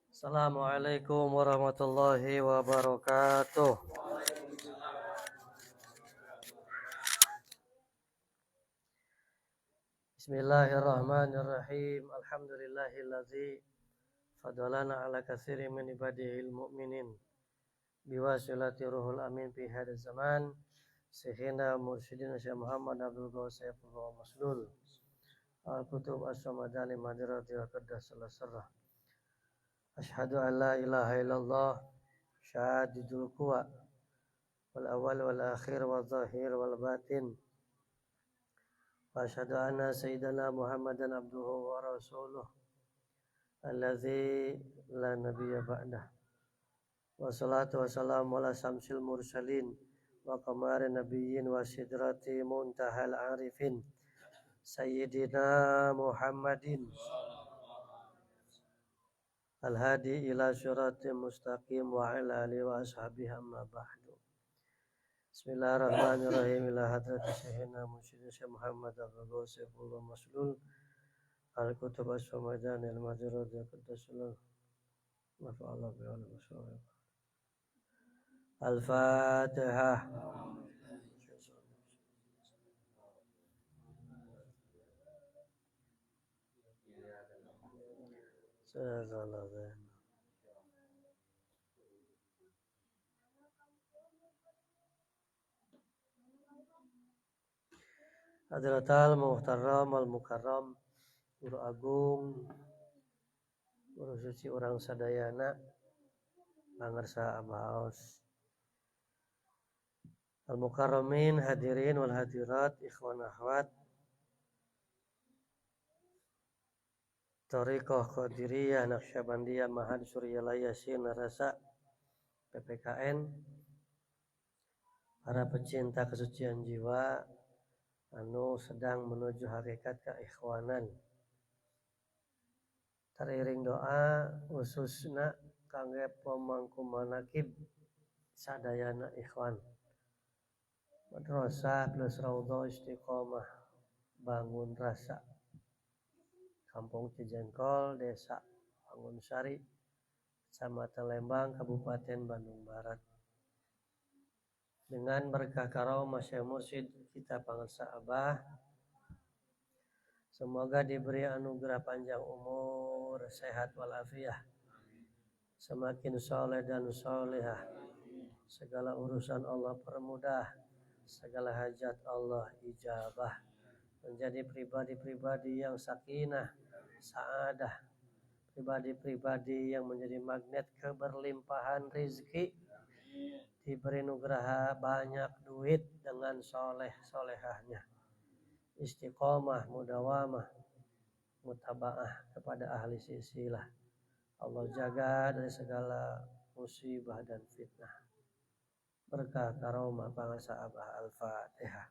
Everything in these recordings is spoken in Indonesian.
Assalamualaikum warahmatullahi wabarakatuh. Bismillahirrahmanirrahim. Alhamdulillahillazi fadalana ala katsirin min ibadihil mu'minin biwasilati ruhul amin fi hadzal zaman sayyidina mursyidina Syekh Muhammad Abdul Ghawwas Saifullah Maslul al-kutub as-samadani madrati wa qaddasallahu sirrah. Asyhadu an la ilaha illallah syadidul quwa wal awal wal akhir wal zahir wal batin. Wa asyhadu anna sayyidana Muhammadan abduhu wa rasuluh alladzi la nabiyya ba'dah. Wa salatu wa salamu ala samsil mursalin wa qamarin nabiyyin wa sidrati muntahal arifin sayyidina Muhammadin al-hadi ila syiratim mustaqim wa ala alihi wa ashabihi amma ba'du. Bismillahirrahmanirrahim. Ila hadrati syekhina mursyidina Syekh Muhammad Abdul Ghawwas Saifullah Maslul al-kutub as-samadani al-madrati qaddasallahu nafa'allahu bi'al masyaallah. Al-Fatihah. Hadratal Muhtaram al-Mukarram, Guru Agung, Guru Suci Urang Sadayana, pangarsa Abaos, Al-Mukarramin, hadirin wal hadirat, ikhwan akhwat, Thariqah Qadiriyah Naqsyabandiyah Mahad Suryalaya Sinarasa PPKN, para pecinta kesucian jiwa anu sedang menuju hakikat keikhwanan. Teriring doa khususna kangge pemangku manakib sadayana ikhwan. Madrasah plus Raudhah Istiqomah Bangun Rasa, Kampung Cijengkol, Desa Bangunsari, Kecamatan Lembang, Kabupaten Bandung Barat. Dengan berkah karamah Syekh Mursyid kita pangarsa Abah, semoga diberi anugerah panjang umur, sehat walafiat, semakin soleh dan solehah, segala urusan Allah permudah, segala hajat Allah ijabah, menjadi pribadi-pribadi yang sakinah, saadah, pribadi-pribadi yang menjadi magnet keberlimpahan rizki, diberi nugraha banyak duit dengan soleh-solehahnya, istiqomah, mudawamah, mutabaah kepada ahli silsilah. Allah jaga dari segala musibah dan fitnah. Berkah karomah pangarsa Abah. Al-Fatihah.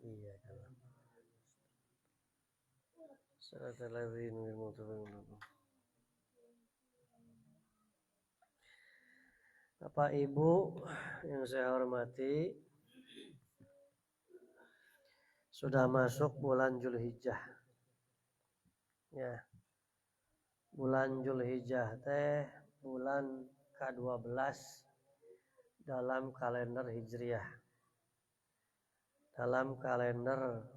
Iya kan. Salatul ladzina Bapak Ibu yang saya hormati, sudah masuk bulan Zulhijjah. Ya. Bulan Zulhijjah teh bulan ke-12 dalam kalender Hijriah. Dalam kalender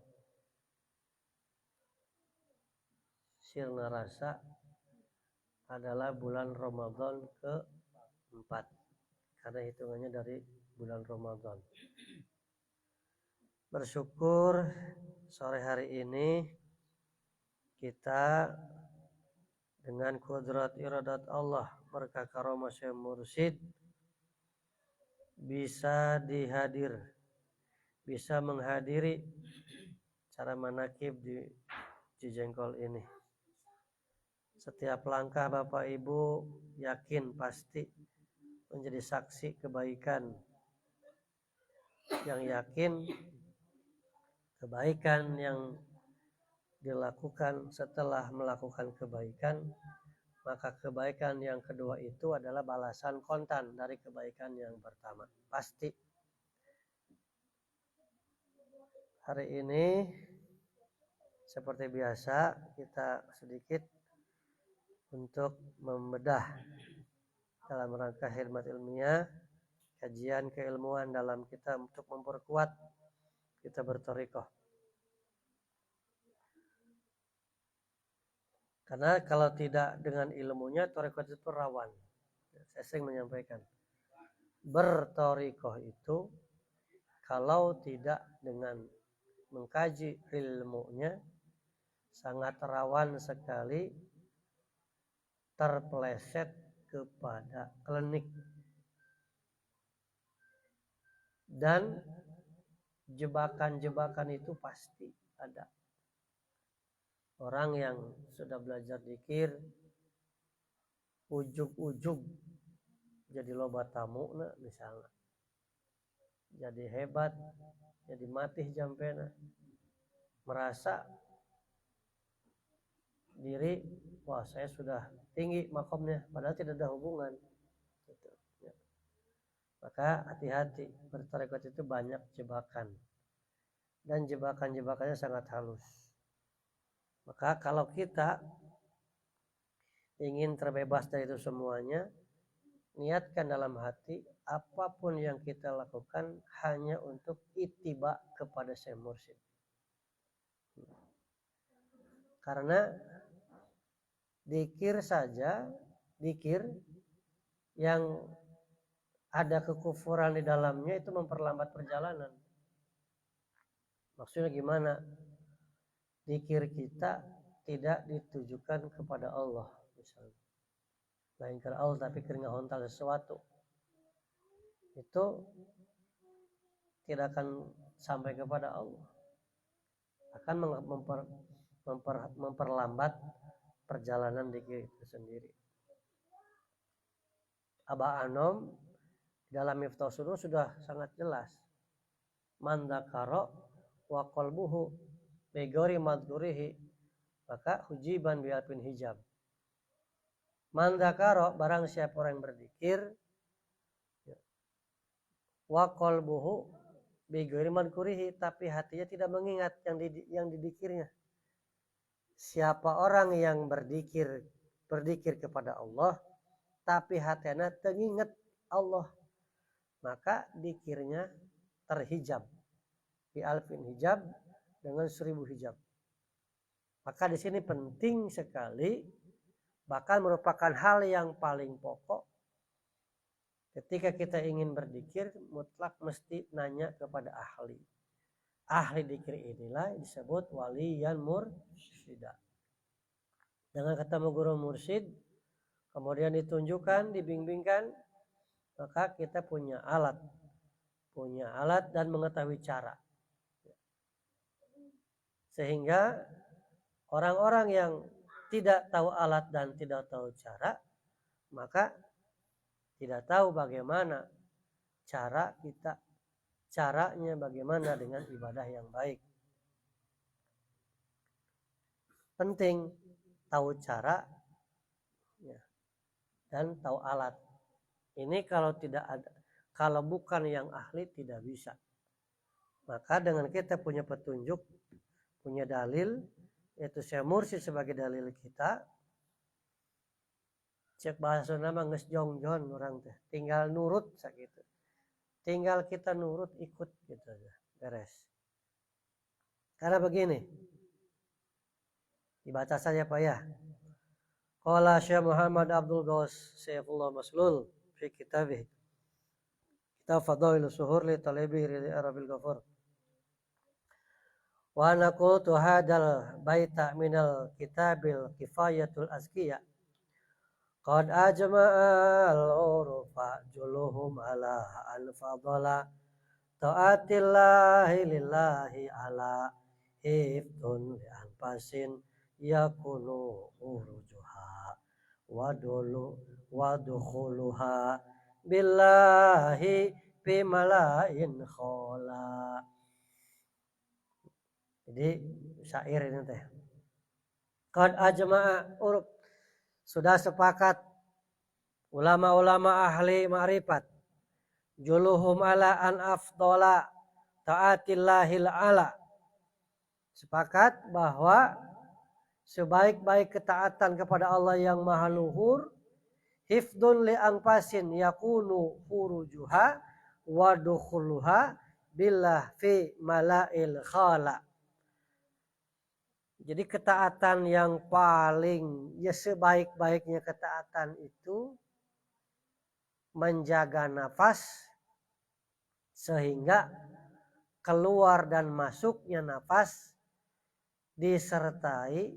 Sirna Rasa adalah bulan Ramadan ke-4, karena hitungannya dari bulan Ramadan. Bersyukur sore hari ini kita dengan kudrat iradat Allah, berkah karamah Syekh Mursyid, bisa menghadiri cara manakib di Cijengkol ini. Setiap langkah Bapak Ibu yakin pasti menjadi saksi kebaikan, yang yakin kebaikan yang dilakukan setelah melakukan kebaikan maka kebaikan yang kedua itu adalah balasan kontan dari kebaikan yang pertama. Pasti. Hari ini seperti biasa kita sedikit untuk membedah dalam rangka khidmat ilmiah, kajian keilmuan dalam kita untuk memperkuat kita berthariqah. Karena kalau tidak dengan ilmunya, thariqah itu rawan. Saya sering menyampaikan. Berthariqah itu kalau tidak dengan mengkaji ilmunya, sangat rawan sekali terpeleset kepada klinik. Dan jebakan-jebakan itu pasti ada. Orang yang sudah belajar dzikir, ujug-ujug jadi loba tamu misalnya. Jadi hebat, jadi matih jampena. Merasa diri, wah saya sudah tinggi makomnya, padahal tidak ada hubungan. Gitu. Ya. Maka hati-hati, berthariqat itu banyak jebakan. Dan jebakan-jebakannya sangat halus. Maka kalau kita ingin terbebas dari itu semuanya, niatkan dalam hati apapun yang kita lakukan hanya untuk ittiba kepada Syekh Mursyid. Karena dzikir saja, dzikir yang ada kekufuran di dalamnya itu memperlambat perjalanan. Maksudnya gimana? Dzikir kita tidak ditujukan kepada Allah misalnya. Lain ke Allah tapi keringa hontal sesuatu. Itu tidak akan sampai kepada Allah. Akan memperlambat perjalanan dzikir itu sendiri. Aba Anom dalam Miftah Sudur sudah sangat jelas. Man dzakara wa qalbuhu bi ghairi madhkurihi maka hujiban bi alfin hijab. Man dzakara barang siapa orang yang berzikir wa qalbuhu bi ghairi madhkurihi tapi hatinya tidak mengingat yang didikirnya. Siapa orang yang berzikir kepada Allah tapi hatinya teringat Allah maka dzikirnya terhijab bi alfin hijab dengan 1000 hijab. Maka di sini penting sekali, bahkan merupakan hal yang paling pokok. Ketika kita ingin berzikir, mutlak mesti nanya kepada ahli. Ahli dzikir inilah disebut waliyan mursyida. Dengan ketemu guru mursyid, kemudian ditunjukkan, dibimbingkan, maka kita punya alat dan mengetahui cara. Sehingga orang-orang yang tidak tahu alat dan tidak tahu cara, maka tidak tahu bagaimana caranya bagaimana dengan ibadah yang baik. Penting tahu cara ya, dan tahu alat. Ini kalau bukan yang ahli tidak bisa. Maka dengan kita punya petunjuk, punya dalil, yaitu Syekh Mursyid sebagai dalil kita, cek bahasa nama geus jongjon orang teh, tinggal nurut sakitu. Tinggal kita nurut ikut gitu aja, beres. Karena begini, dibaca saja Pak ya. Qala Syekh Muhammad Abdul Ghaus Saifullah Maslul fi kitabih Kitab Fadailus Suhur li Talibi Arabil Ghafur. Wa naqultu hadal baita minal kitabil kifayatul azkiya qad ajma'al urufa juluhum ala al-fadala ta'atillahi lillahi ala hiftun li anfasin yakunu urujuha wadukhuluha billahi bimalain khola. Jadi syair ini teh. Qad ajma'a uruf Sudah sepakat ulama-ulama ahli ma'rifat juluhum ala an afdola taatillahil ala, sepakat bahwa sebaik-baik ketaatan kepada Allah yang maha luhur hifdun li angpasin yakunu furujuha wa dukhuluha billah fi malail khala. Jadi ketaatan yang paling sebaik-baiknya ketaatan itu menjaga nafas sehingga keluar dan masuknya nafas disertai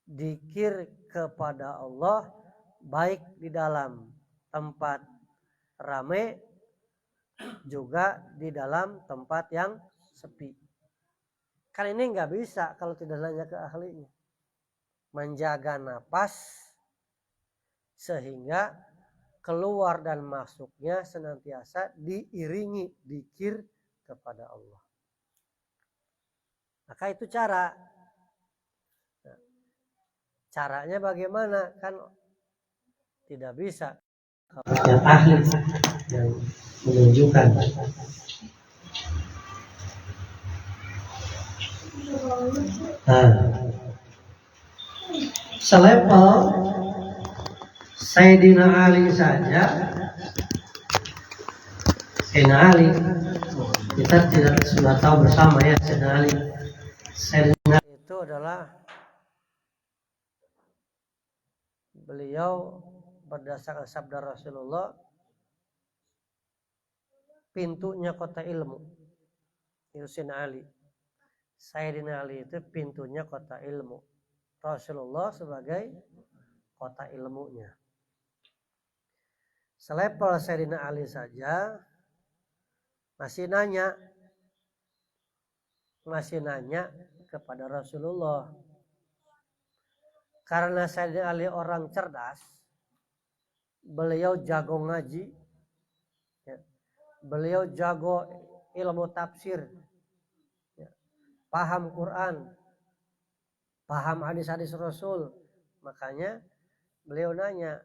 dzikir kepada Allah baik di dalam tempat ramai juga di dalam tempat yang sepi. Kan ini nggak bisa kalau tidak nanya ke ahlinya. Menjaga nafas sehingga keluar dan masuknya senantiasa diiringi dzikir kepada Allah. Maka itu cara. Nah, caranya bagaimana? Kan tidak bisa yang ahli yang menunjukkan. Nah, selevel Sayyidina Ali saja, Sayyidina Ali kita tidak sudah tahu bersama ya, Sayyidina Ali. Sayyidina Ali itu adalah beliau berdasarkan sabda Rasulullah pintunya kota ilmu. Itu Sayyidina Ali. Sayyidina Ali itu pintunya kota ilmu. Rasulullah sebagai kota ilmunya. Selevel Sayyidina Ali saja masih nanya kepada Rasulullah. Karena Sayyidina Ali orang cerdas, beliau jago ngaji, ya. Beliau jago ilmu tafsir, ya. Paham Quran, paham hadis-hadis Rasul. Makanya beliau nanya,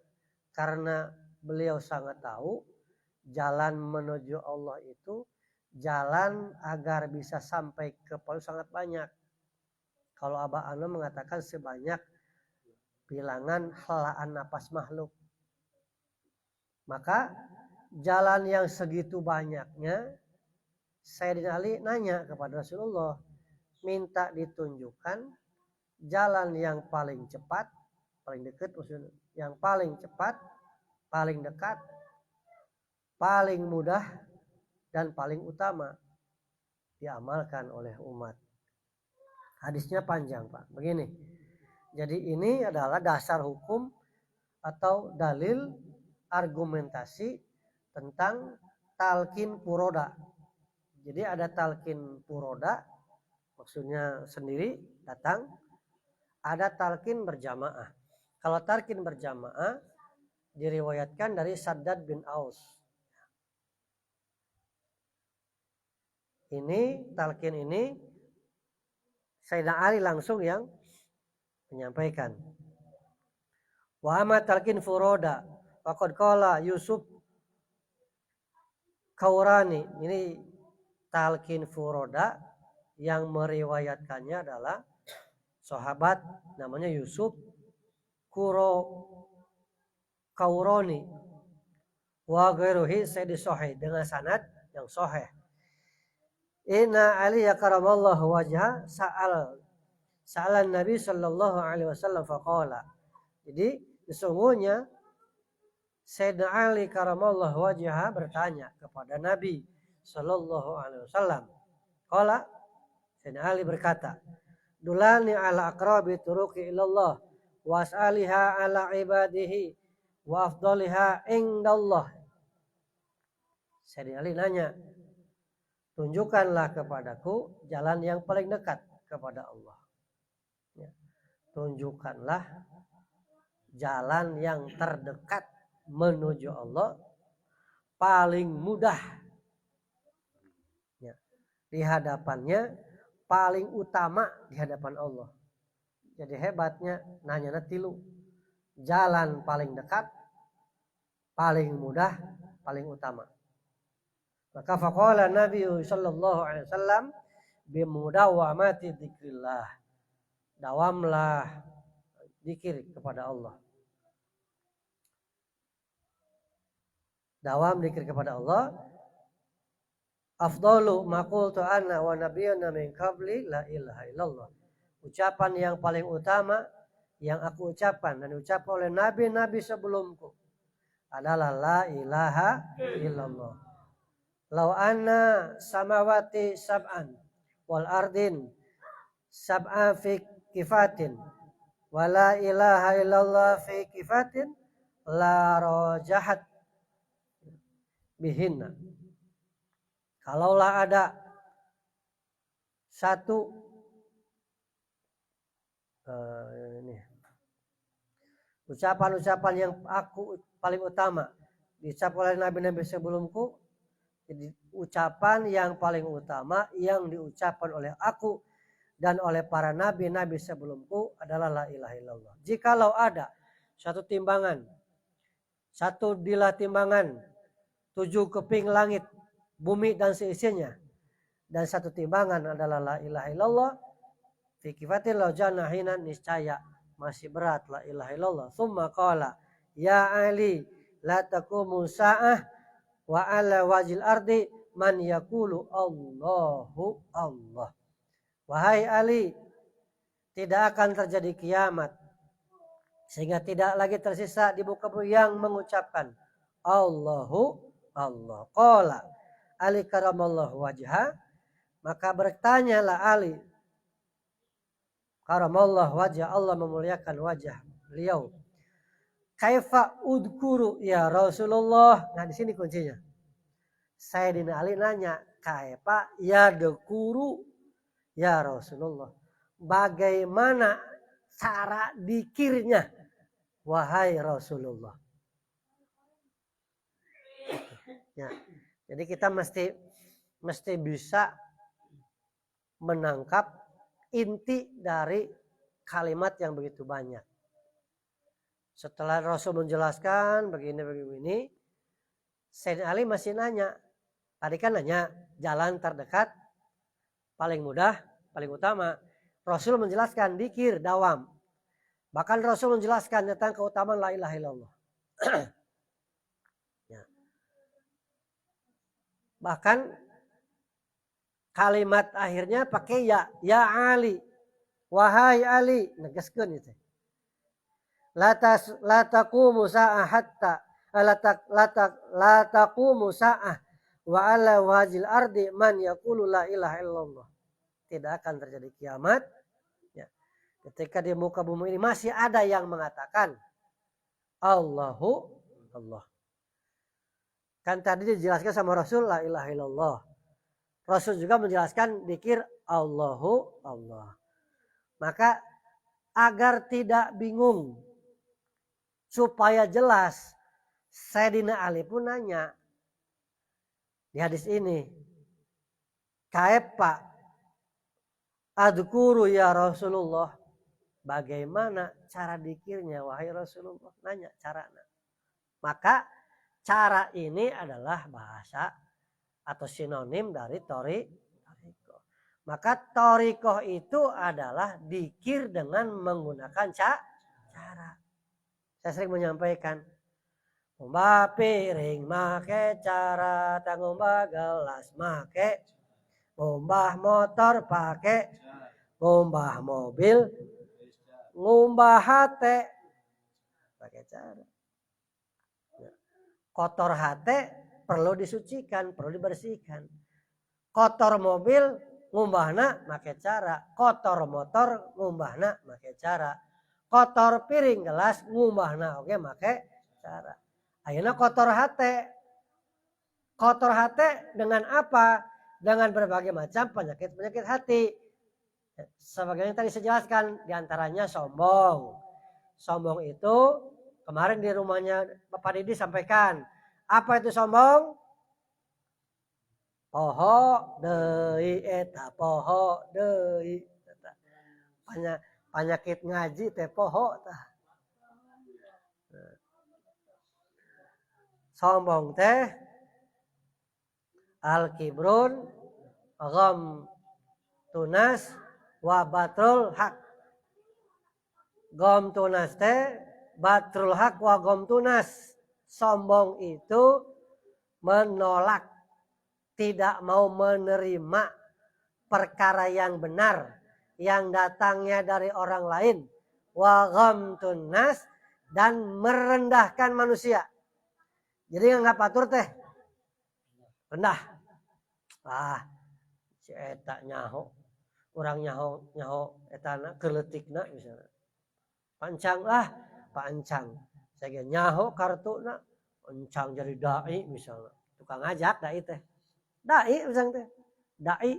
karena beliau sangat tahu jalan menuju Allah itu jalan agar bisa sampai ke Allah sangat banyak. Kalau Abah Ana mengatakan sebanyak bilangan helaan napas makhluk. Maka jalan yang segitu banyaknya Sayyidina Ali nanya kepada Rasulullah, minta ditunjukkan jalan yang paling cepat, paling dekat maksudnya, yang paling cepat, paling dekat, paling mudah, dan paling utama diamalkan oleh umat. Hadisnya panjang Pak, begini. Jadi ini adalah dasar hukum atau dalil argumentasi tentang talqin furoda. Jadi ada talqin furoda, maksudnya sendiri datang, ada talqin berjamaah. Kalau talqin berjamaah diriwayatkan dari Saddad bin Aus. Ini talqin ini Sayyidina Ali langsung yang menyampaikan. Wa amma talqin furoda faqad qala Yusuf Kaurani. Ini talqin furoda yang meriwayatkannya adalah sahabat namanya Yusuf Kaurani wa ghairuhi sayyid sahih dengan sanad yang sahih. Inna Ali karamallahu wajha sa'al Nabi sallallahu alaihi wasallam faqala. Jadi sesungguhnya Sayyidina Ali karamallahu wajha bertanya kepada Nabi sallallahu alaihi wasallam. Qala, Sayyidina Ali berkata, "Dulani ala aqrabi turuqi ilallah wa as'aliha ala ibadihi wa afdaliha indallah." Sayyidina Ali nanya, tunjukkanlah kepadaku jalan yang paling dekat kepada Allah. Ya. Tunjukkanlah jalan yang terdekat menuju Allah, paling mudah. Ya. Di hadapannya, paling utama di hadapan Allah. Jadi hebatnya nanya tilu. jalan paling dekat, paling mudah, paling utama. Maka faqala Nabi sallallahu alaihi wasallam bimudawamati dzikrillah. Dawamlah zikir kepada Allah. Dawam zikir kepada Allah. Afdalu ma qultu ana wa nabiyyuna min qabli la ilaha illallah. Ucapan yang paling utama yang aku ucapkan dan diucapkan oleh nabi-nabi sebelumku adalah la ilaha illallah. Lau anna samawati sab'an wal ardin sab'a fi kifatin wa la ilaha illallah fi kifatin la rajahat bihinna. Kalaulah ada satu ucapan-ucapan yang aku paling utama diucapkan oleh nabi-nabi sebelumku, jadi ucapan yang paling utama yang diucapkan oleh aku dan oleh para nabi-nabi sebelumku adalah la ilaha illallah. Jikalau ada satu timbangan, satu dilah timbangan 7 keping langit, bumi dan seisinya, dan satu timbangan adalah la ilaha illallah, fi kifatin law janahinan, niscaya masih berat la ilaha illallah. Tsumma qala ya Ali la taqumu sa'ah wa ala wajil ardi man yaqulu Allahu Allah. Wahai Ali, tidak akan terjadi kiamat sehingga tidak lagi tersisa di muka bumi yang mengucapkan Allahu Allah. Qala Ali karamallahu wajha, maka bertanyalah Ali karamallahu wajha, Allah memuliakan wajah beliau, kaifa udkuru ya Rasulullah. Nah di sini kuncinya. Sayyidina Ali nanya, kaifa yadkuru ya Rasulullah, bagaimana cara dikirnya wahai Rasulullah. Ya, jadi kita mesti bisa menangkap inti dari kalimat yang begitu banyak. Setelah Rasul menjelaskan begini, Sayyidina Ali masih nanya. Tadi kan nanya jalan terdekat, paling mudah, paling utama. Rasul menjelaskan dzikir, dawam. Bahkan Rasul menjelaskan tentang keutamaan la ilaha illallah. Ya. Bahkan kalimat akhirnya pakai ya Ali, wahai Ali, negaskeun itu. La taqumu sa'ah hatta la taqumu sa'ah wa ala wajil ardi man yaqulu la ilaha illallah. Tidak akan terjadi kiamat ya, ketika di muka bumi ini masih ada yang mengatakan Allahu Allah. Kan tadi dijelaskan sama Rasul la ilaha illallah. Rasul juga menjelaskan dzikir Allahu Allah. Maka agar tidak bingung, supaya jelas, Sayyidina Ali pun nanya di hadis ini, kaifa adkuru ya Rasulullah, bagaimana cara dzikirnya wahai Rasulullah, nanya caranya. Maka cara ini adalah bahasa atau sinonim dari torikoh. Maka torikoh itu adalah dzikir dengan menggunakan cara. Saya sering menyampaikan, ngomba piring make cara, ngomba gelas make, ngomba motor pakai, ngomba mobil, ngomba hate pakai cara. Kotor hate perlu disucikan, perlu dibersihkan. Kotor mobil ngumbahna make cara, kotor motor ngumbahna make cara, kotor piring gelas ngumbahna oke make cara. Ayeuna kotor hate. Kotor hate dengan apa? Dengan berbagai macam penyakit hati. Sebagaimana yang tadi saya jelaskan, diantaranya sombong. Sombong itu kemarin di rumahnya Bapak Didi sampaikan. Apa itu sombong? Poho deui eta poho deui. Penyakit ngaji teh poho tah. Sombong teh al-kibrun gham tunas wa batrul hak. Gham tunas teh batrul hak wa gham tunas. Sombong itu menolak, tidak mau menerima perkara yang benar yang datangnya dari orang lain. Wa ghamtun nas, dan merendahkan manusia. Jadi nggak atur teh rendah. Si eta nyaho, orang nyaho etana keletikna misalnya. Pancang pancang. Saya nyaho kartuna, pancang jadi dai misalnya. Tukang ngajak dai teh. Dai misalnya teh. Dai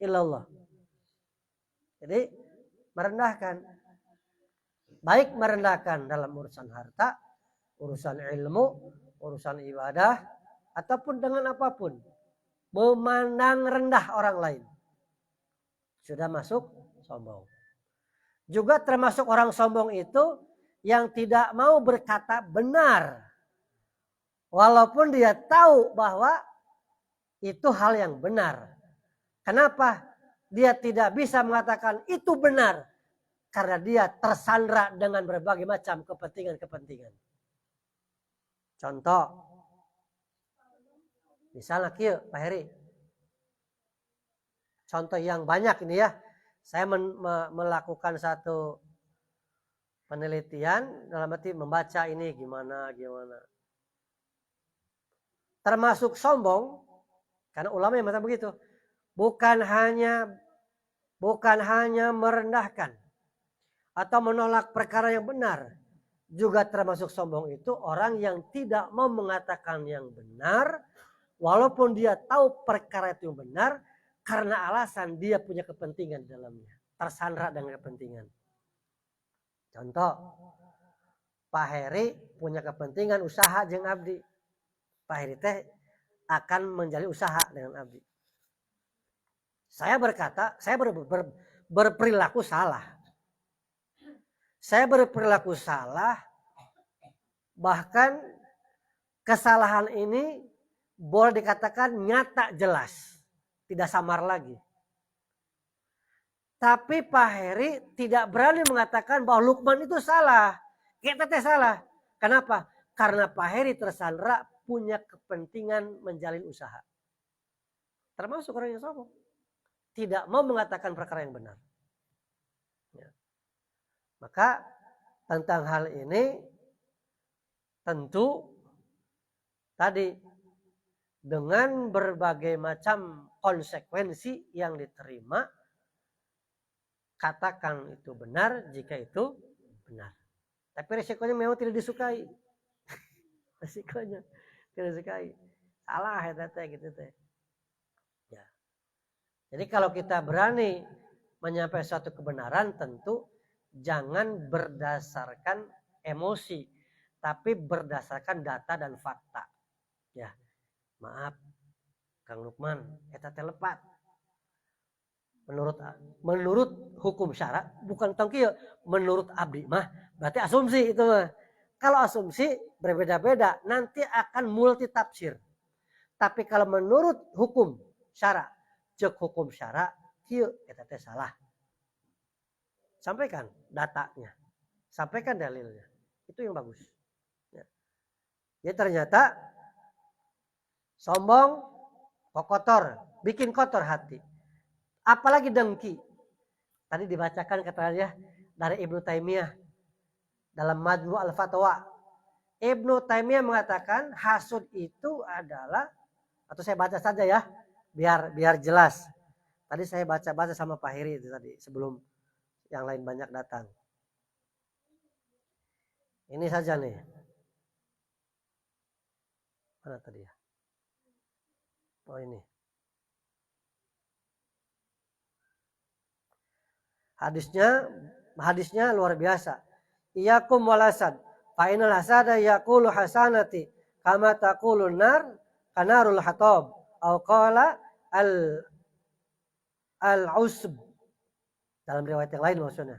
ilallah. Jadi merendahkan. Baik merendahkan dalam urusan harta, urusan ilmu, urusan ibadah, ataupun dengan apapun. Memandang rendah orang lain. Sudah masuk sombong. Juga termasuk orang sombong itu yang tidak mau berkata benar. Walaupun dia tahu bahwa itu hal yang benar. Kenapa? Dia tidak bisa mengatakan itu benar. Karena dia tersandra dengan berbagai macam kepentingan-kepentingan. Contoh. Misalnya kieu Pak Heri. Contoh yang banyak ini ya. Saya melakukan satu penelitian dalam arti membaca ini gimana. Termasuk sombong, karena ulama yang mengatakan begitu, bukan hanya merendahkan atau menolak perkara yang benar, juga termasuk sombong itu orang yang tidak mau mengatakan yang benar, walaupun dia tahu perkara itu yang benar, karena alasan dia punya kepentingan di dalamnya, tersandra dengan kepentingan. Contoh, Pak Heri punya kepentingan usaha jeung abdi. Pak Heri teh akan menjalin usaha dengan abdi. Saya berkata, saya berperilaku salah. Saya berperilaku salah, bahkan kesalahan ini boleh dikatakan nyata jelas, tidak samar lagi. Tapi Pak Heri tidak berani mengatakan bahwa Lukman itu salah. Kita teh salah. Kenapa? Karena Pak Heri tersandra punya kepentingan menjalin usaha. Termasuk orang yang sombong. Tidak mau mengatakan perkara yang benar. Ya. Maka tentang hal ini tentu tadi dengan berbagai macam konsekuensi yang diterima, katakan itu benar jika itu benar. Tapi resikonya memang tidak disukai. Resikonya tidak disukai. Salah ya teh gitu teh. Ya. Jadi kalau kita berani menyampaikan suatu kebenaran, tentu jangan berdasarkan emosi, tapi berdasarkan data dan fakta. Ya. Maaf Kang Lukman, eta teh lepat. Menurut hukum syara, bukan tong kieu, menurut abdi mah berarti asumsi itu mah. Kalau asumsi berbeda-beda, nanti akan multi tafsir. Tapi kalau menurut hukum syara, cek hukum syara, kieu eta teh salah. Sampaikan datanya, sampaikan dalilnya. Itu yang bagus. Ya. Jadi ternyata sombong, kok kotor, bikin kotor hati. Apalagi dengki. Tadi dibacakan katanya dari Ibnu Taimiyah dalam Majmu' al-Fatwa. Ibnu Taimiyah mengatakan hasud itu adalah, atau saya baca saja ya, biar jelas. Tadi saya baca sama Pak Heri itu tadi sebelum yang lain banyak datang. Ini saja nih. Mana tadi ya? Oh ini. Hadisnya luar biasa. Iyakum walasad. Fa'inal hasada yaqulu hasanati kama taqulun nar kanarul hatab. Au qala al-usb. Dalam riwayat yang lain maksudnya.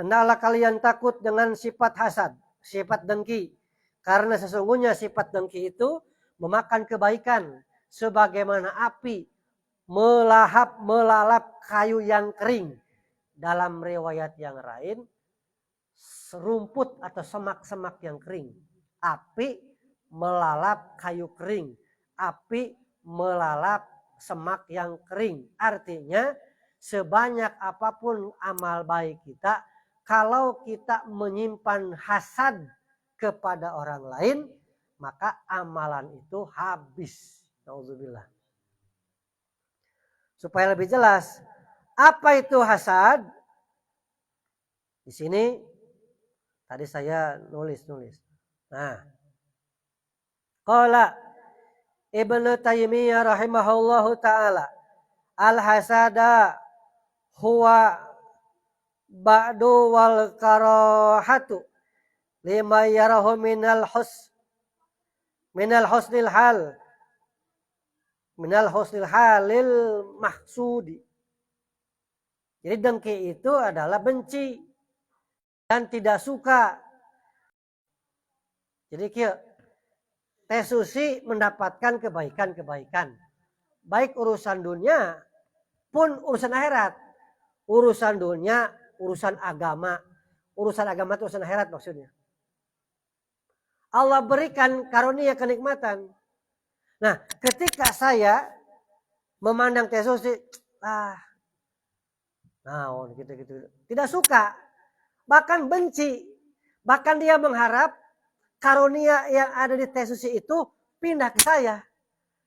Hendaklah kalian takut dengan sifat hasad, sifat dengki. Karena sesungguhnya sifat dengki itu memakan kebaikan sebagaimana api melalap kayu yang kering. Dalam riwayat yang lain, serumput atau semak-semak yang kering. Api melalap kayu kering. Api melalap semak yang kering. Artinya sebanyak apapun amal baik kita, kalau kita menyimpan hasad kepada orang lain, maka amalan itu habis. Nauzubillah. Supaya lebih jelas, apa itu hasad? Di sini tadi saya nulis. Nah, qala Ibnu Taimiyah rahimahullahu taala, al-hasada huwa ba'du wal karahatu lima yarahu minal husnil halil mahsudi. Jadi dengki itu adalah benci dan tidak suka. Jadi Teh Susi mendapatkan kebaikan-kebaikan. Baik urusan dunia pun urusan akhirat. Urusan dunia, urusan agama. Urusan agama itu urusan akhirat maksudnya. Allah berikan karunia kenikmatan. Nah, ketika saya memandang Teh Susi, gitu. Tidak suka, bahkan benci. Bahkan dia mengharap karunia yang ada di Teh Susi itu pindah ke saya.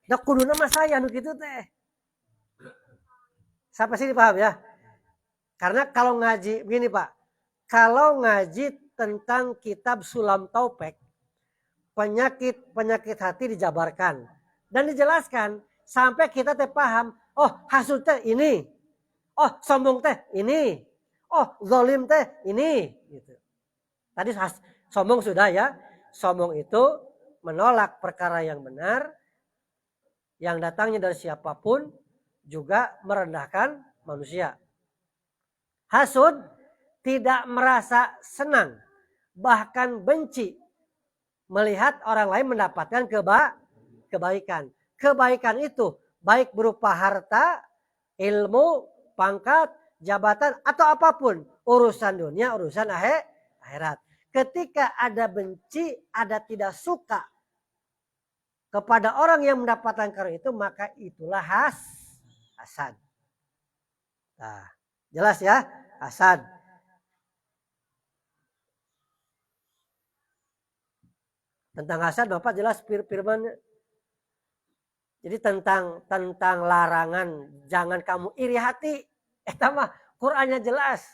Nah, kudu nama saya gitu teh. Sampai sini paham ya? Karena kalau ngaji begini Pak, kalau ngaji tentang kitab Sulam Taupek, penyakit hati dijabarkan dan dijelaskan sampai kita teh paham. Oh, hasud teh ini. Oh, sombong teh ini. Oh, zalim teh ini. Gitu. Tadi sombong sudah ya. Sombong itu menolak perkara yang benar, yang datangnya dari siapapun, juga merendahkan manusia. Hasud tidak merasa senang, bahkan benci melihat orang lain mendapatkan kebaikan. Kebaikan itu baik berupa harta, ilmu, pangkat, jabatan, atau apapun. Urusan dunia, urusan akhirat. Ketika ada benci, ada tidak suka kepada orang yang mendapatkan karunia itu, maka itulah hasad. Nah, jelas ya, hasad. Tentang hasad Bapak jelas firman. Jadi tentang larangan jangan kamu iri hati. Mah Qur'annya jelas.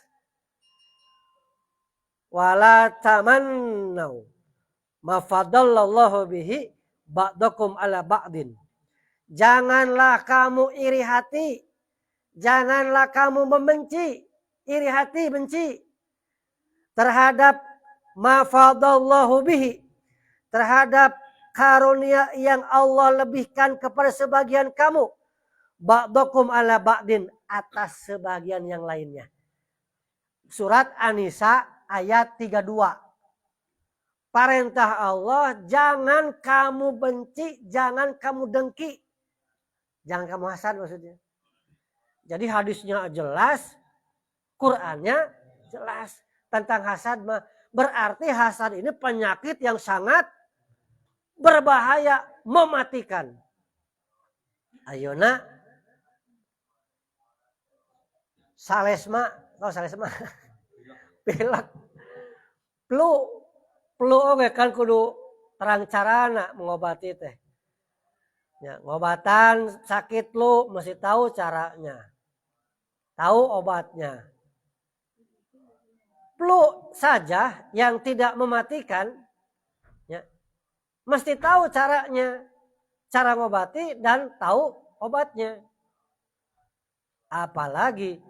Wala tamannau ma fadallallahu bihi ba'dakum ala ba'din. Janganlah kamu iri hati. Janganlah kamu membenci. Iri hati, benci. Terhadap ma fadallahu bihi. Terhadap karunia yang Allah lebihkan kepada sebagian kamu. Ba'dakum ala ba'din. Atas sebagian yang lainnya. Surat An-Nisa ayat 32. Perintah Allah, jangan kamu benci, jangan kamu dengki. Jangan kamu hasad maksudnya. Jadi hadisnya jelas, Qur'annya jelas. Tentang hasad, berarti hasad ini penyakit yang sangat berbahaya, mematikan. Ayeuna salesma, pilek, flu oge kan kudu terang carana mengobati teh. Ya, ngobatan sakit flu mesti tahu caranya. Tahu obatnya. Flu saja yang tidak mematikan, ya, mesti tahu caranya, cara ngobati dan tahu obatnya. Apalagi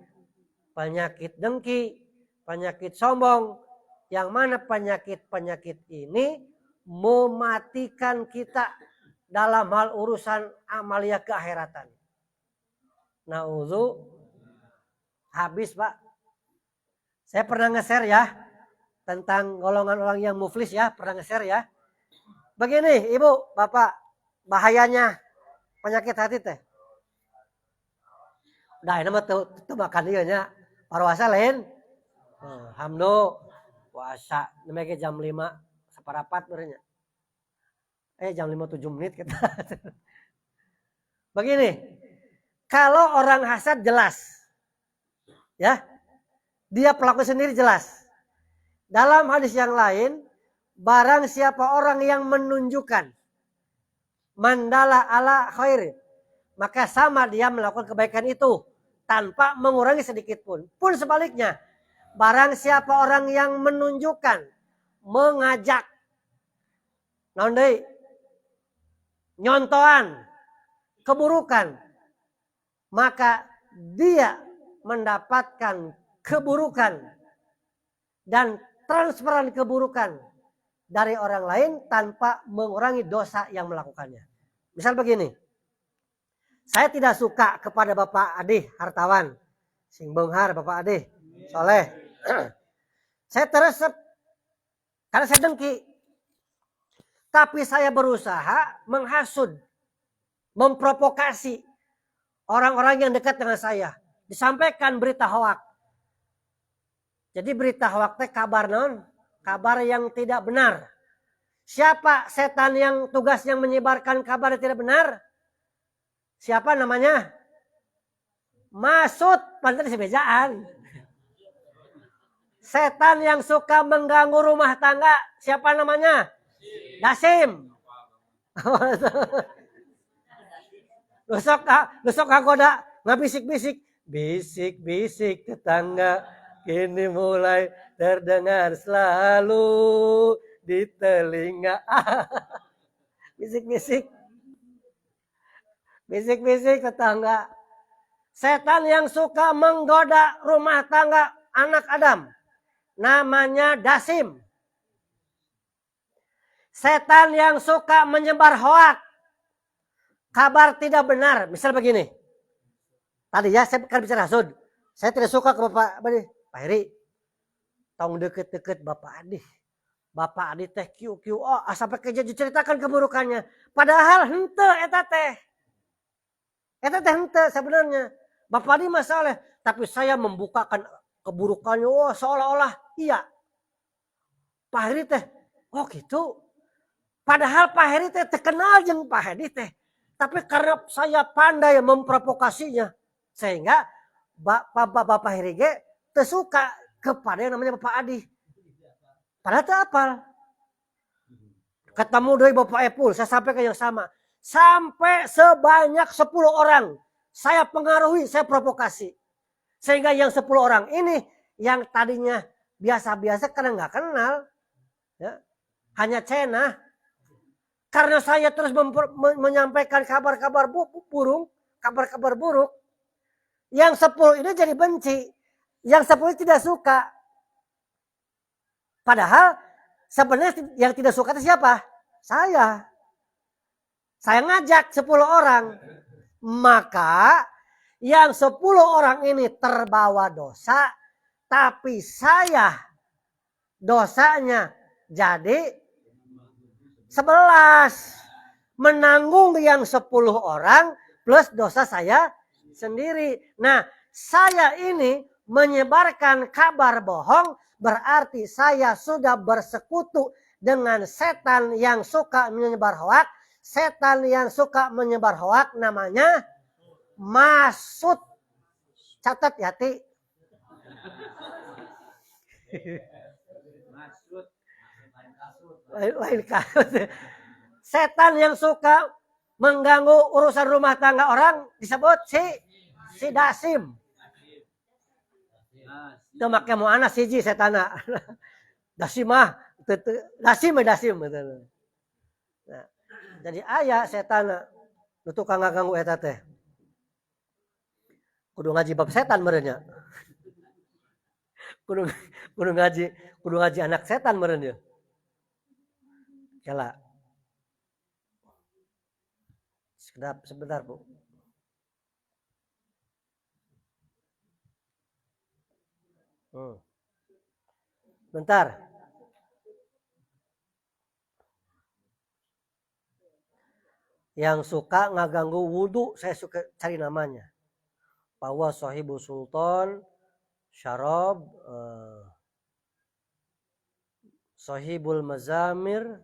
penyakit dengki, penyakit sombong, yang mana penyakit-penyakit ini mematikan kita dalam hal urusan amalia keakhiratan. Nauzu, habis Pak. Saya pernah nge-share ya tentang golongan orang yang muflis ya, pernah nge-share ya. Begini, Ibu, Bapak, bahayanya penyakit hati teh. Nah, ini mah tuh makan dia nya. Parwasa lain. Hamdo puasa nemeke jam 5 separapat berenya. Jam 5 7 menit kita. Begini, kalau orang hasad jelas. Ya. Dia pelaku sendiri jelas. Dalam hadis yang lain, barang siapa orang yang menunjukkan mandala ala khair, maka sama dia melakukan kebaikan itu tanpa mengurangi sedikit pun. Pun sebaliknya, barang siapa orang yang menunjukkan, mengajak, nyontohan, keburukan, maka dia mendapatkan keburukan dan transferan keburukan dari orang lain tanpa mengurangi dosa yang melakukannya. Misal begini, saya tidak suka kepada Bapak Adi hartawan, Sing Benghar, Bapak Adi, soleh. Saya teresep karena saya dengki. Tapi saya berusaha menghasut, memprovokasi orang-orang yang dekat dengan saya. Disampaikan berita hoak. Jadi berita hoak teh kabar non, kabar yang tidak benar. Siapa setan yang tugasnya menyebarkan kabar yang tidak benar? Siapa namanya? Masud, pantas sebejaan. Setan yang suka mengganggu rumah tangga, siapa namanya? Dasim. Lusok kagoda ngabisik-bisik. Bisik-bisik tetangga kini mulai terdengar selalu di telinga. Bisik-bisik. Bisik-bisik tetangga. Setan yang suka menggoda rumah tangga anak Adam. Namanya Dasim. Setan yang suka menyebar hoak. Kabar tidak benar. Misal begini. Tadi ya saya kan bicara hasud. Saya tidak suka ke Pak Heri. Tong deket-deket Bapak Adi. Bapak Adi teh QQO. Sampai diceritakan keburukannya. Padahal hente eta teh. Eta teh hente sebenarnya. Bapak Adi masalah. Tapi saya membukakan keburukannya. Oh seolah-olah iya. Pak Heri teh. Oh gitu. Padahal Pak Heri teh terkenal jeung Pak Heri teh. Tapi karena saya pandai memprovokasinya. Sehingga Bapak Heri ge tersuka kepada yang namanya Bapak Adi. Padahal itu apal. Ketemu dari Bapak Epul. Saya sampaikan yang sama. Sampai sebanyak 10 orang. Saya pengaruhi, saya provokasi. Sehingga yang 10 orang ini. Yang tadinya biasa-biasa karena nggak kenal. Ya, hanya cenah. Karena saya terus menyampaikan kabar-kabar buruk, kabar-kabar buruk, yang 10 ini jadi benci, yang 10 tidak suka. Padahal sebenarnya yang tidak suka itu siapa? Saya. Saya ngajak 10 orang. Maka yang 10 orang ini terbawa dosa, tapi saya dosanya jadi 11. Menanggung yang 10 orang plus dosa saya sendiri. Nah, saya ini menyebarkan kabar bohong berarti saya sudah bersekutu dengan setan yang suka menyebar hoak. Setan yang suka menyebar hoak namanya Masud. Catat ya, Ti. Lain kasut. Setan yang suka mengganggu urusan rumah tangga orang disebut si Dasim. Itu makanya mau anak siji setana. Dasimah, Dasim. Nah, jadi ayah setana nu tukang ngaganggu eta teh. Kudu ngaji bab setan merenya. Kudu ngaji anak setan merenya. Kela. Sebentar, Bu. Bentar. yang suka ngaganggu wudu, saya suka cari namanya. Bahwa sahibu sultan, syarab, sahibul mazamir,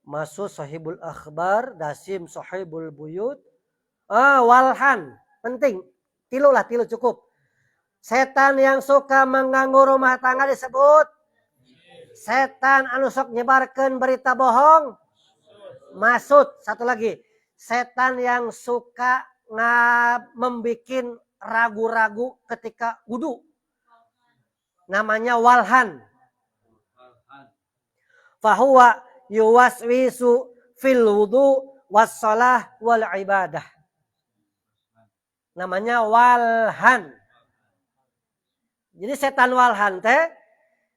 masuk sahibul akhbar, dasim sahibul buyut, walhan, penting, tilu cukup. Setan yang suka mengganggu rumah tangga disebut setan anu sok nyebarkeun berita bohong, masud. Satu lagi, setan yang suka membikin ragu-ragu ketika wudu, namanya walhan. Fahuwa yuwaswisu fil wudu wassalah wal ibadah, namanya walhan. Jadi setan walhan teh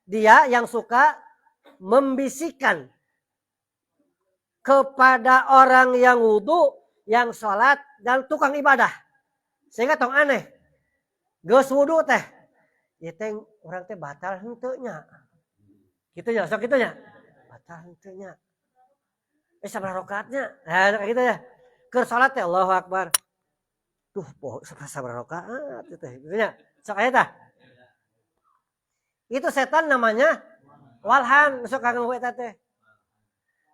dia yang suka membisikkan kepada orang yang wudu, yang sholat, dan tukang ibadah. Sehingga tong aneh. Geus wudu teh. Ya teh orang teh batal henteu nya. Kitu nya, sok kitu nya. Batal henteu nya. Sabaraha rakaatnya? Nah, gitu ya. Keur sholat teh Allahu Akbar. Tuh, sabaraha rakaat teh. Kitu nya. Sok aya tah. Itu setan namanya walhan, sok kaganggu eta teh.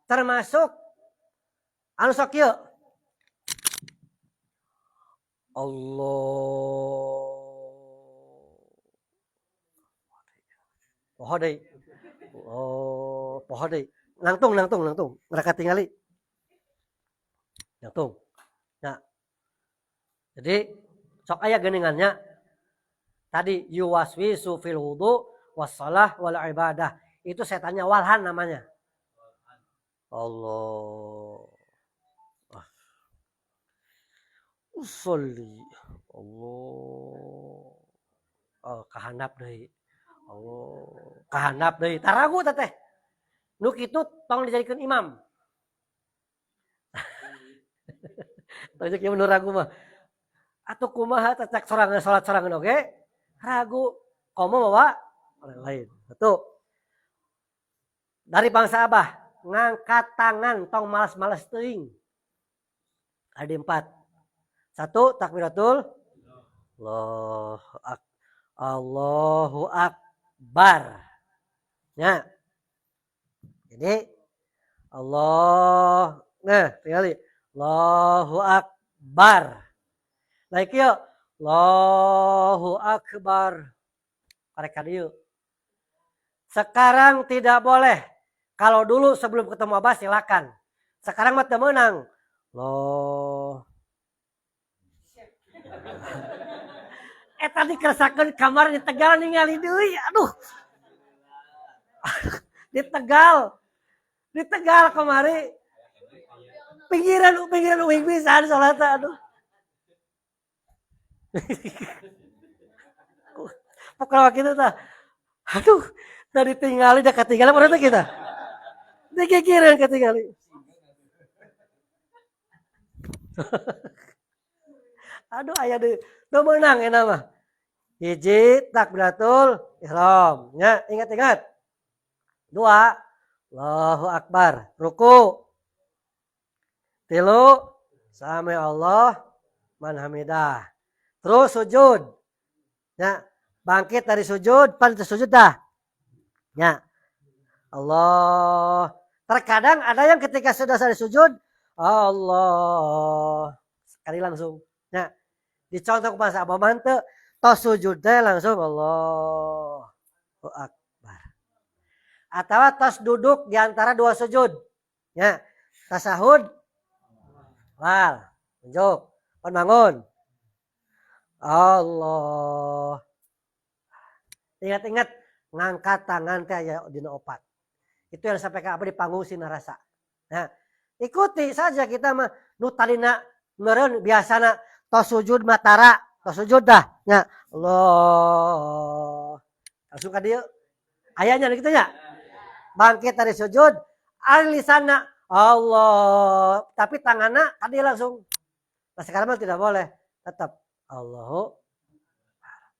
Termasuk anu sok kieu. Allah. Poho deui. Oh, poho deui. Nangtung. Mereka tingali. Nangtung. Nah. Jadi sok aya geuningannya. Tadi yuwaswisu fil wudu wassalah wal ibadah. Itu setannya walhan namanya. Allah. Usolli. Allah. Oh, kahandap deui. Allah. Kahandap deui. Taragu teh. Nu kitu tong dijadikeun imam. Tanya kieu nu ragu mah. Atuh kumaha teh cak sorangan salat sorangan oge? Ragu. Komo bawa orang lain. Satu. Dari bangsa Abah, ngangkat tangan tong malas-malas teuing. Ada 4. 1 takbiratul Allahu Akbar. Ya. Jadi tinggali Allahu Akbar. Like yuk Allahu Akbar. Karek dieu. Sekarang tidak boleh. Kalau dulu sebelum ketemu Abah silakan. Sekarang mah teu meunang. Tadi keresakeun kamar di Tegal ningali deui. Aduh. Di Tegal kemari. Pinggiran uing pisan salat aduh. Pokoknya gitu tah. Aduh, tadi tinggali dah ketinggalan mana teh kita. Dikikireun ketinggali. Aduh aya deui. Teu meunang eta mah. Hiji takbiratul ihram. Ya, ingat-ingat. 2 Allahu Akbar, ruku. 3 sami Allah man hamidah. Terus sujud. Ya, bangkit dari sujud, pan sujud dah. Ya. Allah. Terkadang ada yang ketika sudah selesai sujud, Allah. Sekali langsung. Ya. Dicontoh ke bahasa Abah manteu, tos sujud teh langsung Allahu Akbar. Atau tos duduk di antara 2 sujud. Ya. Tasahud. Wal. Unjuk. Pan bangun. Allah. Ingat-ingat ngangkat tangan teh aya dina 4. Itu yang sampai ke apa di panggung sinarasa. Nah, ikuti saja kita mah nu talina meureun biasana tos sujud matara, tos sujud dah. Ya, Allah. Langsung ka dieu. Ayanya kitu nya. Bangkit dari sujud, ari lisanna Allah, tapi tanganna ka dieu langsung. Nah, sekarang mah tidak boleh. Tetap Allahu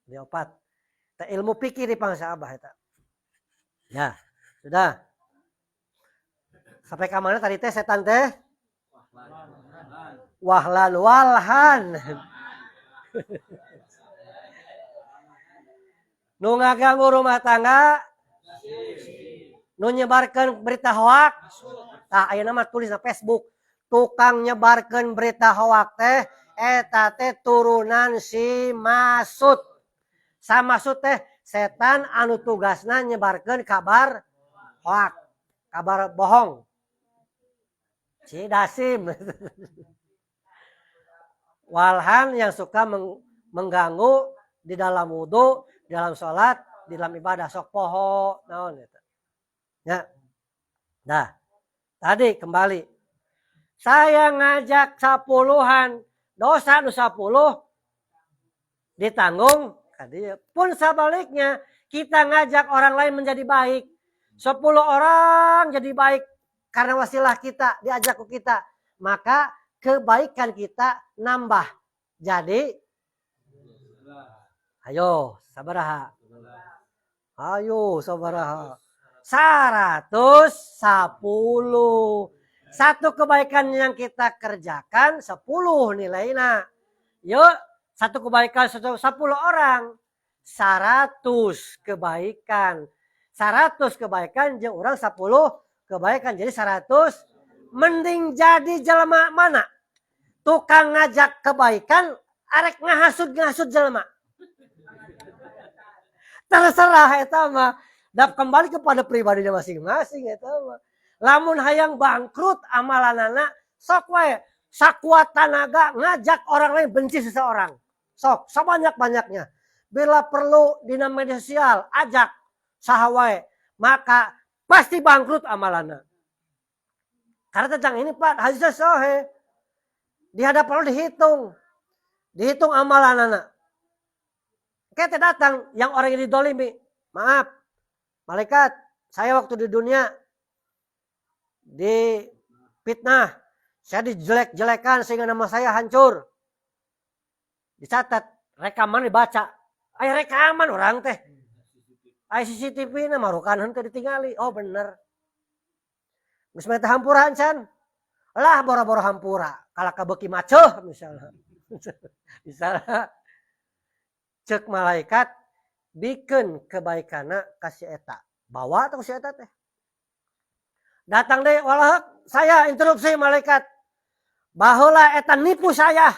di 4. Ilmu pikir di bangsa Abah eta. Ya, sudah. Sampai ke mana tadi teh setan teh? wahlan walhan. Nu ngaganggu rumah tangga, nu nyebarkan berita hoak. Tah ayeuna mah tulis na Facebook, tukang nyebarkan berita hoak teh eta teh turunan si Masud. Sa Masud teh setan anu tugasna nyebarkan kabar hoak, kabar bohong. Si Dasim. Walhan yang suka mengganggu di dalam wudhu, di dalam sholat, di dalam ibadah. Sok poho, naon itu. Ya. Nah, tadi kembali. Saya ngajak 10-an, dosa nu 10 ditanggung. Pun sebaliknya, kita ngajak orang lain menjadi baik. 10 orang jadi baik karena wasilah kita, diajak ke kita. Maka kebaikan kita nambah. Jadi, ayo, sabaraha. Ayo, sabaraha. 110. Satu kebaikan yang kita kerjakan 10 nilainya. Yuk, satu kebaikan 10 orang. 100 kebaikan. 100 kebaikan jeung orang 10 kebaikan. Jadi 100. Mending jadi jelema mana? Tukang ngajak kebaikan, arek ngahasud jelema. Terserah eta mah. Dan kembali kepada pribadinya masing-masing eta mah. Lamun hayang bangkrut amalanana, sok wae sakuat tenaga ngajak orang lain benci seseorang. Sok sebanyak-banyaknya. Bila perlu di media sosial, ajak saha wae, maka pasti bangkrut amalana. Karena tentang ini Pak, hadisnya sahih. Di hadapan Allah dihitung. Dihitung amalanana. Kita datang yang orang yang didolimi. Maaf, malaikat, saya waktu di dunia di fitnah, saya dijelek-jelekan sehingga nama saya hancur. Dicatat, rekaman dibaca. Ay rekaman orang teh. Ay CCTV na marukan henteu ditingali. Oh bener. Geus meta hampura encan. Lah boro-boro hampura, kalaka beuki maceuh misalnya. Misalnya cek malaikat bikin kebaikanna ka si eta. Bawa atau si eta teh. Datang deh walah saya interupsi malaikat. Baheula eta nipu saya.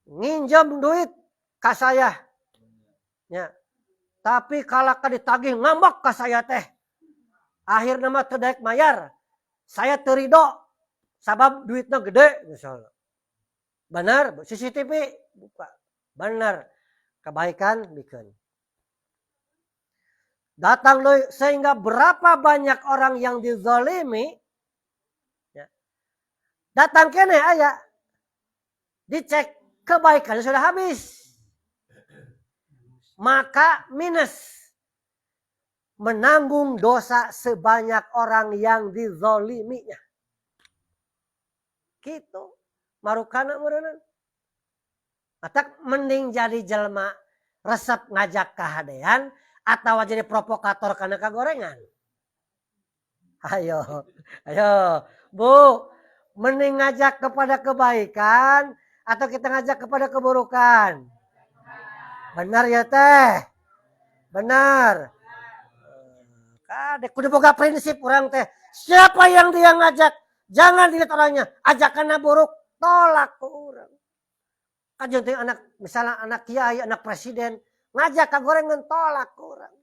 Nginjem duit ka saya. Ya. Tapi kalaka ditagih ngambek ka saya teh. Akhirna mah teu daek mayar. Saya terido sabab duitnya gede misalnya. Benar, CCTV buka. Benar. Kebaikan bikin. Datang loh sehingga berapa banyak orang yang dizalimi. Ya. Datang kene aya. Dicek kebaikan sudah habis. Maka minus. Menanggung dosa sebanyak orang yang dizaliminya. Gitu. Marukana meureunna. Matak mending jadi jelma resep ngajak kahadean atau jadi provokator karena kagorengan. Ayo, ayo, Bu, mending ngajak kepada kebaikan atau kita ngajak kepada keburukan? Benar ya teh? Benar. Kadek kudu boga prinsip orang teh. Siapa yang dia ngajak, jangan dilihat orangnya. Ajakanna buruk, tolak ke orang. Kajeng teh anak, misalnya anak kiai, anak presiden, ngajak kagorengan tolak ke orang.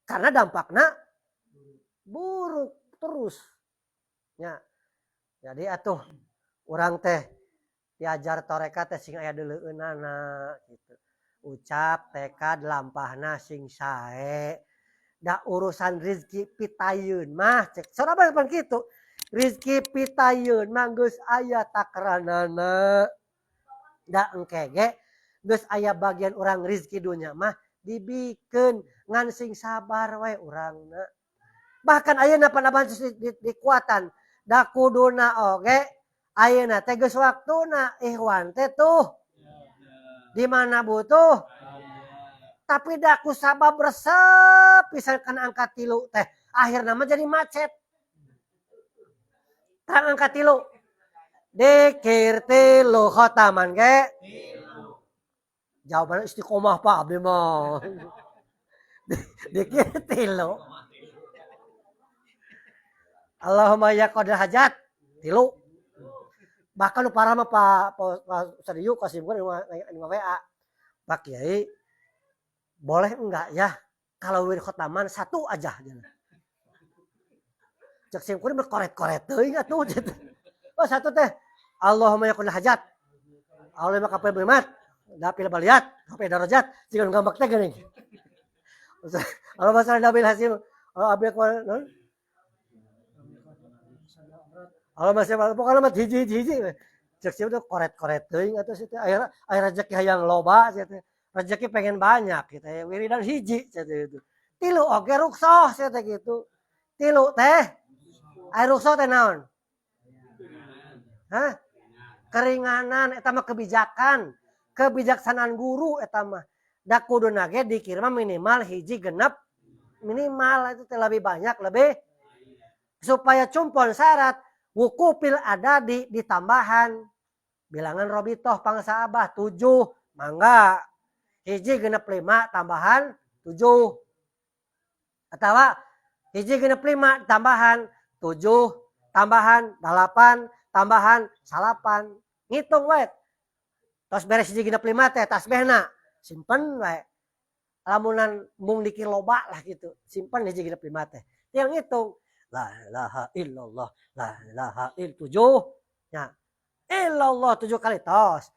Karena dampaknya buruk terus. Ya. Jadi atuh orang teh diajar toreka teh sing aya deuleueunana gitu. Ucap tekad lampahna sing sae. Da urusan rezeki pitayeun mah cek saudara pan kitu. Rezeki pitayeun mah geus aya takranana. Da engkege geus aya bagian orang rezeki dunya mah dibikeun ngan sing sabar we urangna. Bahkan ayeuna panaban dikuatan da kuduna oge ayeuna teh geus waktuna ikhwan teh tuh. Di mana butuh? Tapi daku sabab resep misalkan angka 3 teh akhirnya mah jadi macet. Tang angka 3. Dikir tilu khotaman ge. Jawabannya istiqomah Pak abdi mah. Dikir tilu. Allahumma ya qadil hajat tilu. Bahkan parah mah Pak Sadiyu Kasimkan di WA. Pak Kiai boleh enggak ya kalau wir khotaman satu aja. Cek simkuring berkoret-koret teuing atuh. Oh satu teh. Allahumma ya qadil hajat. Allahumma kapal bermat. Dapil baliat, sampai darajat, jika ngambak teh geuning. Allah masalah Nabil Hasim, Allah abil kual, Allah masih pokoknya mah hiji. Cek sieu teh koret-koret teuing atuh situ aya rezeki hayang loba sia teh. Rezeki pengen banyak gitu ya. Wiridan hiji sia teh itu. Tilu oge ruksoh sia teh gitu. Tilu teh. Aya ruksoh teh naon? Hah? Keringanan eta mah kebijakan. Kebijaksanaan guru eta mah da kuduna ge dikir mah minimal hiji genep minimal itu lebih banyak lebih supaya cumpon syarat wukufil adadi ditambahan bilangan robitoh pangsa abah 7 mangga hiji genep 5 tambahan 7 atawa hiji genep 5 tambahan 7 tambahan 8 tambahan 8 ngitung we. Tos beres hiji genep 5 teh tasbihna simpen we. Lamunan mung dikir loba lah gitu. Simpen hiji genep 5 teh. Yang ngitung la ilaha illallah la ilaha illallah 7 nya. Illallah 7 kali tos.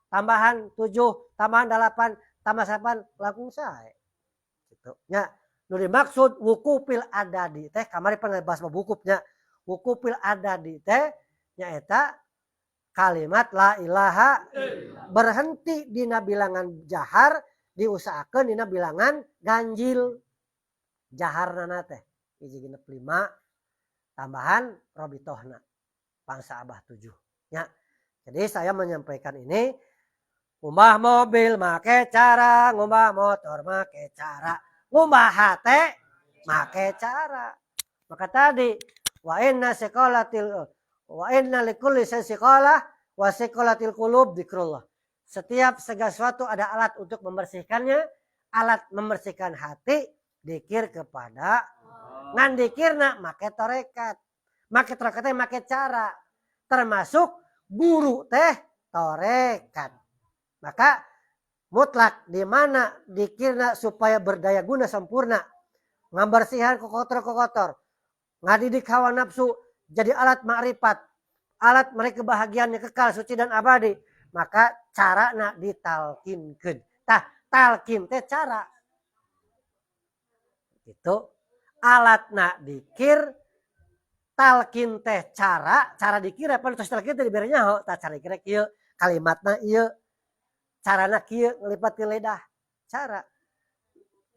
Tambahan 7 tambahan 8 tambah 8 langkung sae. Gitu. Nya nu dimaksud wukufil adadi teh kamari pernah bahas wukufnya. Wukufil adadi teh nya eta kalimat la ilaha berhenti dina bilangan jahar diusahakeun dina bilangan ganjil jaharna teh hiji genep 5 tambahan robitohna pangsa abah 7 nya. Jadi saya menyampaikan ini ngumbah mobil make cara ngumbah motor make cara ngumbah hate make cara maka tadi wa inna likulli sekolah wa sekolatil qulub dzikrullah. Setiap segala sesuatu ada alat untuk membersihkannya. Alat membersihkan hati dikir kepada ngan dikirna make torekat. Make torekat teh make cara. Termasuk guru teh torekat. Maka mutlak di mana dikirna supaya berdaya guna sempurna. Ngambersihan kokotor. Ngadidik hawa nafsu jadi alat makrifat, alat mereka kebahagiaannya kekal, suci dan abadi. Maka cara nak ditalkinkeun. Talkin teh cara. Itu alat nak dikir, talkin teh cara dikir apa terus talkin teh diberinya ho, cara dikir kieu, kalimatna ieu. Carana kieu nglipat ke lidah. Cara.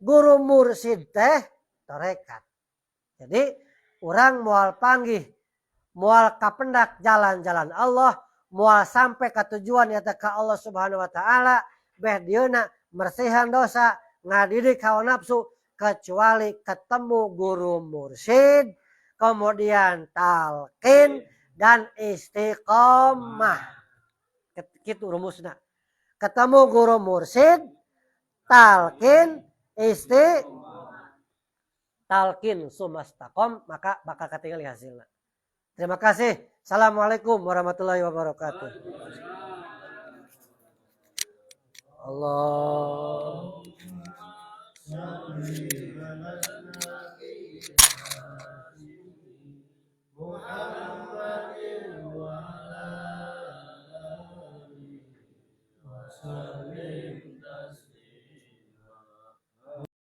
Guru mursid teh torekat. Jadi urang moal panggih moal kapendak jalan-jalan Allah, moal sampai ke tujuan yaitu ke Allah Subhanahu wa taala, beh dieuna mersihan dosa, ngadidik hawa nafsu kecuali ketemu guru mursyid, kemudian talqin dan istiqomah. Kitu rumusna. Ketemu guru mursyid, talqin, talqin sumastaqom maka bakal katingali hasilna. Terima kasih. Assalamualaikum warahmatullahi wabarakatuh. Allah